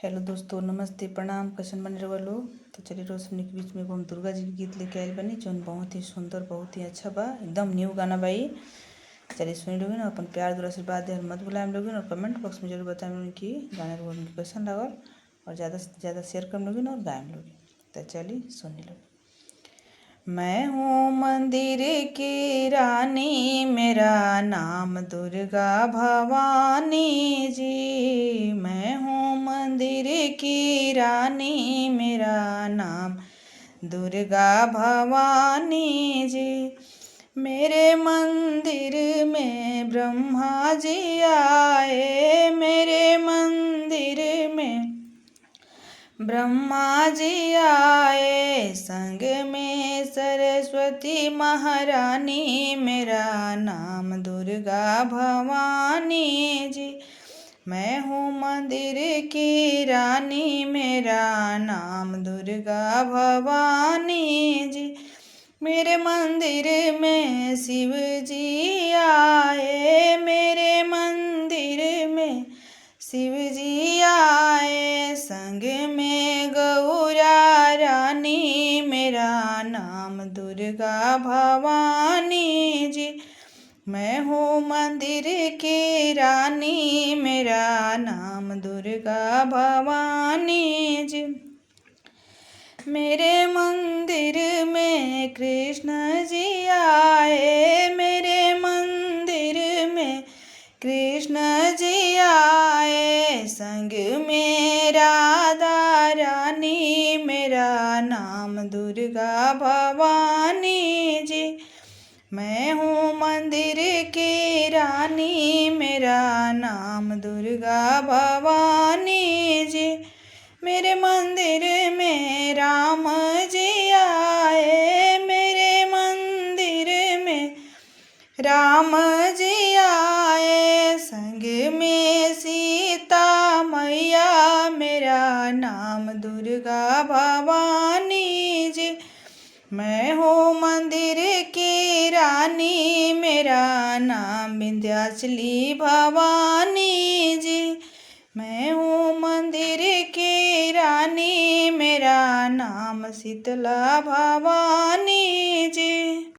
Hello दोस्तों, नमस्ते, प्रणाम। कैसन बने रहो लोग। तो चलिए रोज के बीच में एगो हम दुर्गा जी के गीत लेके आयल बनी, जौन बहुत ही सुंदर, बहुत ही अच्छा बा। एकदम न्यू गाना बाई। चलिए सुनी लोगी ना। अपन प्यार दूर आशीर्वाद दे मत भुलाएं लोगी, और कमेंट बॉक्स में जरूर बताएं लोगी कि गाना लोगों को कैसन लगल, और ज़्यादा से ज़्यादा शेयर कर लोगी ना और गाएं लोगी। तो चलिए सुनी लोगी। मैं हूँ मंदिर की रानी, मेरा नाम दुर्गा भवानी जी। मैं हूँ मंदिर की रानी, मेरा नाम दुर्गा भवानी जी। मेरे मंदिर में ब्रह्मा जी आए, मेरे मंदिर में ब्रह्मा जी आए, संग में सरस्वती महारानी, मेरा नाम दुर्गा भवानी जी। मैं हूँ मंदिर की रानी, मेरा नाम दुर्गा भवानी जी। मेरे मंदिर में शिव जी आए, मेरे मंदिर में शिव जी आए, संग में गौरा रानी, मेरा नाम दुर्गा भवानी जी। मैं हूँ मंदिर की रानी, मेरा नाम दुर्गा भवानी जी। मेरे मंदिर में कृष्ण जी आए, मेरे मंदिर में कृष्ण जी आए, संग में राधा रानी, मेरा नाम दुर्गा भवानी जी। मैं हूँ मंदिर की रानी, मेरा नाम दुर्गा भवानी जी। मेरे मंदिर में राम जी आए, मेरे मंदिर में राम जी आए, संग में सीता मैया, मेरा नाम दुर्गा भवानी जी। मैं हूँ मंदिर की रानी, मेरा नाम विंध्याचली भवानी जी। मैं हूँ मंदिर की रानी, मेरा नाम शीतला भवानी जी।